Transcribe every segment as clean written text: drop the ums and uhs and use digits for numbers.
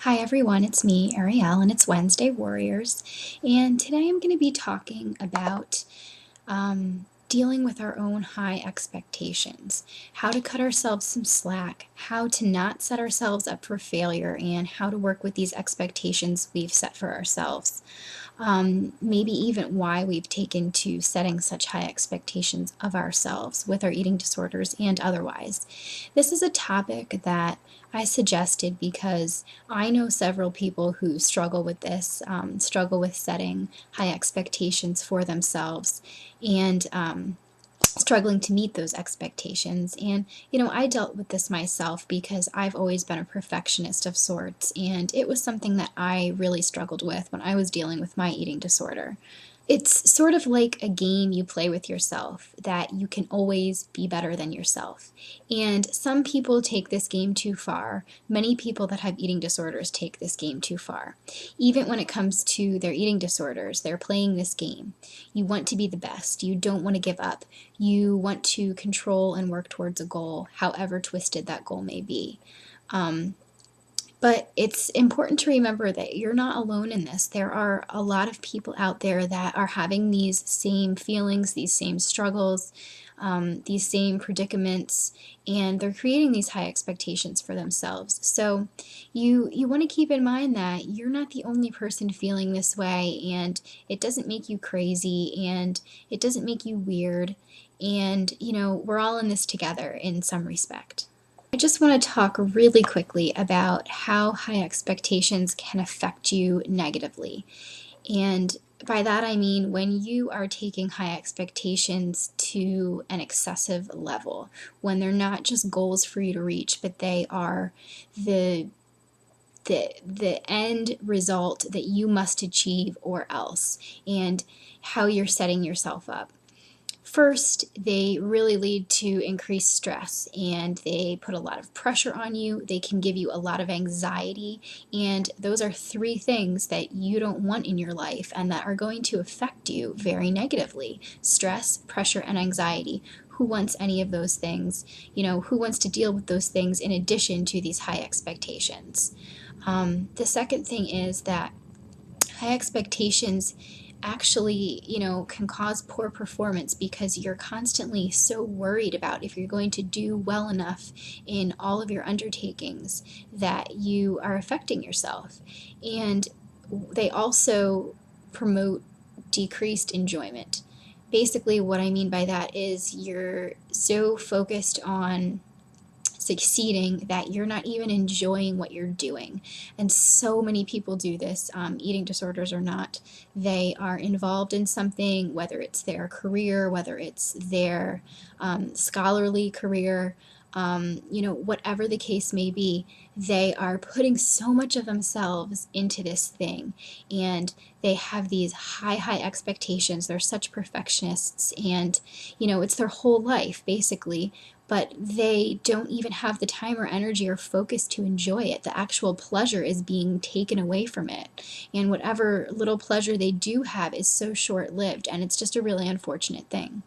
Hi everyone, it's me, Arielle, and it's Wednesday Warriors. And today I'm going to be talking about dealing with our own high expectations, how to cut ourselves some slack, how to not set ourselves up for failure, and how to work with these expectations we've set for ourselves. Maybe even why we've taken to setting such high expectations of ourselves with our eating disorders and otherwise. This is a topic that I suggested because I know several people who struggle with this, struggle with setting high expectations for themselves, and struggling to meet those expectations. And, I dealt with this myself because I've always been a perfectionist of sorts, and it was something that I really struggled with when I was dealing with my eating disorder. It's sort of like a game you play with yourself that you can always be better than yourself. And some people take this game too far. Many people that have eating disorders take this game too far. Even when it comes to their eating disorders, they're playing this game. You want to be the best. You don't want to give up. You want to control and work towards a goal, however twisted that goal may be. Um, but it's important to remember that you're not alone in this. There are a lot of people out there that are having these same feelings, these same struggles, these same predicaments, and they're creating these high expectations for themselves. So you want to keep in mind that you're not the only person feeling this way, and it doesn't make you crazy, and it doesn't make you weird, and we're all in this together in some respect. I just want to talk really quickly about how high expectations can affect you negatively. And by that I mean when you are taking high expectations to an excessive level, when they're not just goals for you to reach, but they are the the end result that you must achieve or else, and how you're setting yourself up. First, they really lead to increased stress, and they put a lot of pressure on you. They can give you a lot of anxiety, and those are three things that you don't want in your life and that are going to affect you very negatively. Stress, pressure, and anxiety. Who wants any of those things? Who wants to deal with those things in addition to these high expectations? The second thing is that high expectations actually, can cause poor performance because you're constantly so worried about if you're going to do well enough in all of your undertakings that you are affecting yourself. And they also promote decreased enjoyment. Basically, what I mean by that is you're so focused on succeeding that you're not even enjoying what you're doing. And so many people do this, eating disorders or not. They are involved in something, whether it's their career, whether it's their scholarly career, whatever the case may be, they are putting so much of themselves into this thing, and they have these high expectations. They're such perfectionists, and it's their whole life basically, but they don't even have the time or energy or focus to enjoy it. The actual pleasure is being taken away from it. And whatever little pleasure they do have is so short lived, and it's just a really unfortunate thing.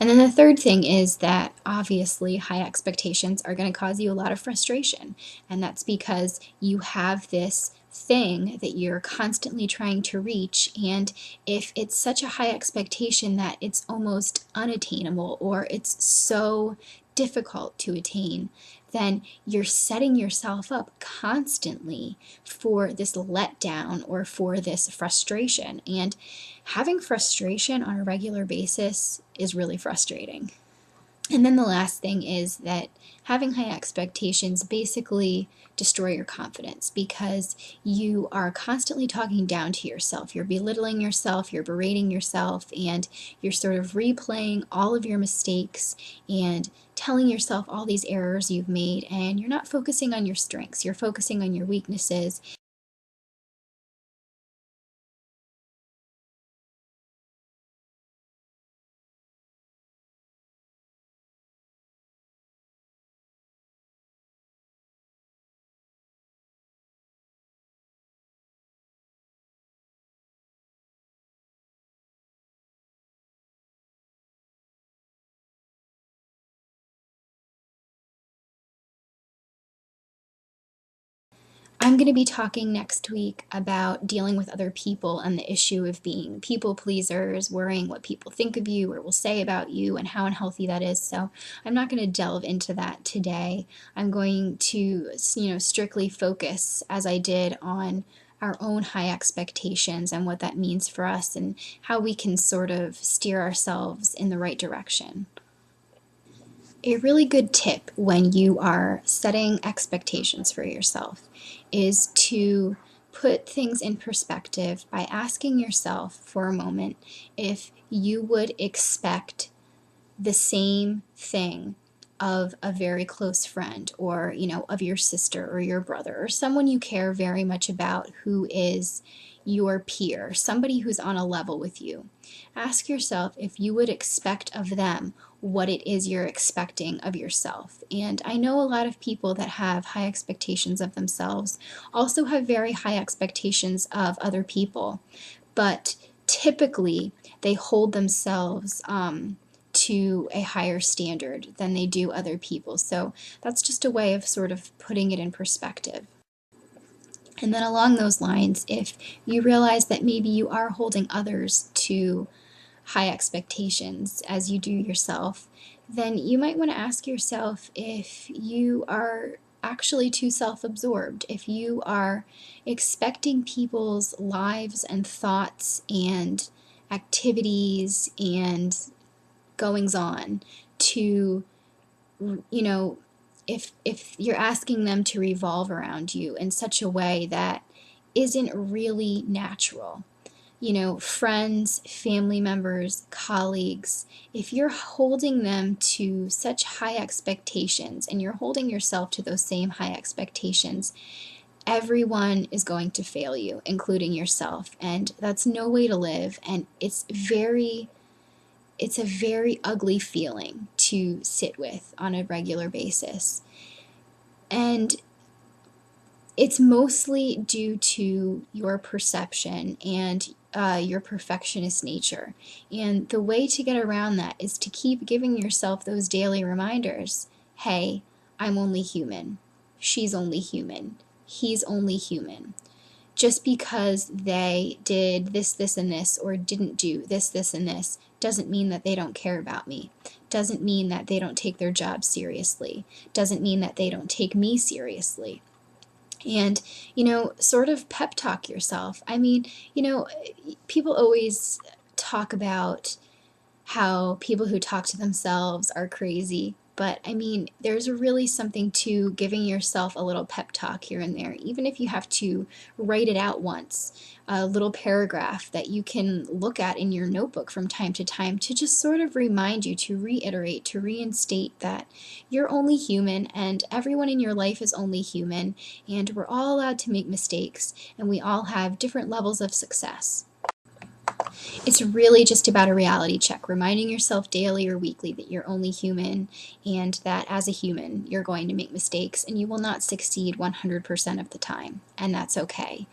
And then the third thing is that obviously high expectations are going to cause you a lot of frustration. And that's because you have this thing that you're constantly trying to reach. And if it's such a high expectation that it's almost unattainable or it's so difficult to attain, then you're setting yourself up constantly for this letdown or for this frustration. And having frustration on a regular basis is really frustrating. And then the last thing is that having high expectations basically destroy your confidence because you are constantly talking down to yourself. You're belittling yourself, you're berating yourself, and you're sort of replaying all of your mistakes and telling yourself all these errors you've made, and you're not focusing on your strengths. You're focusing on your weaknesses. I'm going to be talking next week about dealing with other people and the issue of being people pleasers, worrying what people think of you or will say about you, and how unhealthy that is. So I'm not going to delve into that today. I'm going to, strictly focus, as I did, on our own high expectations and what that means for us and how we can sort of steer ourselves in the right direction. A really good tip when you are setting expectations for yourself is to put things in perspective by asking yourself for a moment if you would expect the same thing of a very close friend, or of your sister or your brother or someone you care very much about who is your peer, somebody who's on a level with you. Ask yourself if you would expect of them what it is you're expecting of yourself. And I know a lot of people that have high expectations of themselves also have very high expectations of other people, but typically they hold themselves to a higher standard than they do other people. So that's just a way of sort of putting it in perspective. And then along those lines, if you realize that maybe you are holding others to high expectations as you do yourself, then you might want to ask yourself if you are actually too self-absorbed, if you are expecting people's lives and thoughts and activities and goings on to, you know, if you're asking them to revolve around you in such a way that isn't really natural. Friends, family members, colleagues, if you're holding them to such high expectations and you're holding yourself to those same high expectations, everyone is going to fail you, including yourself. And that's no way to live. And it's a very ugly feeling to sit with on a regular basis. And it's mostly due to your perception and your perfectionist nature. And the way to get around that is to keep giving yourself those daily reminders. Hey, I'm only human. She's only human. He's only human. Just because they did this, this, and this, or didn't do this, this, and this, doesn't mean that they don't care about me. Doesn't mean that they don't take their job seriously. Doesn't mean that they don't take me seriously. And, sort of pep talk yourself. I mean, people always talk about how people who talk to themselves are crazy. But I mean, there's really something to giving yourself a little pep talk here and there, even if you have to write it out once, a little paragraph that you can look at in your notebook from time to time to just sort of remind you, to reiterate, to reinstate that you're only human and everyone in your life is only human, and we're all allowed to make mistakes and we all have different levels of success. It's really just about a reality check, reminding yourself daily or weekly that you're only human and that as a human you're going to make mistakes and you will not succeed 100% of the time, and that's okay.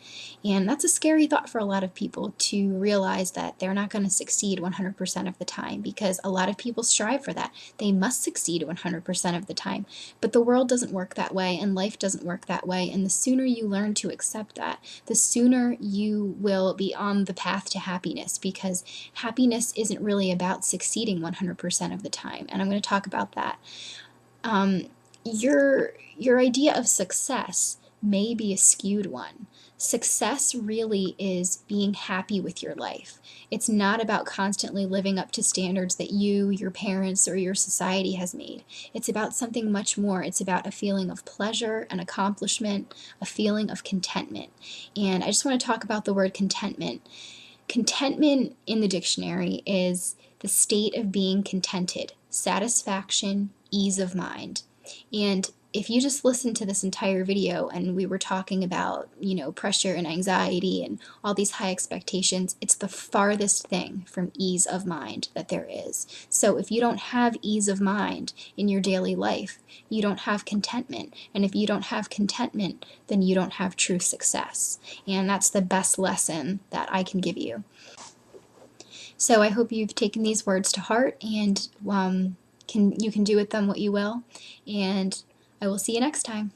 And that's a scary thought for a lot of people, to realize that they're not going to succeed 100% of the time, because a lot of people strive for that. They must succeed 100% of the time, but the world doesn't work that way and life doesn't work that way, and the sooner you learn to accept that, the sooner you will be on the path to happiness, because happiness isn't really about succeeding 100% of the time, and I'm going to talk about that. Your idea of success may be a skewed one. Success really is being happy with your life. It's not about constantly living up to standards that you, your parents, or your society has made. It's about something much more. It's about a feeling of pleasure, an accomplishment, a feeling of contentment. And I just want to talk about the word contentment. Contentment in the dictionary is the state of being contented, satisfaction, ease of mind. And if you just listen to this entire video and we were talking about, pressure and anxiety and all these high expectations, it's the farthest thing from ease of mind that there is. So if you don't have ease of mind in your daily life, you don't have contentment. And if you don't have contentment, then you don't have true success. And that's the best lesson that I can give you. So I hope you've taken these words to heart, and you can do with them what you will. And I will see you next time.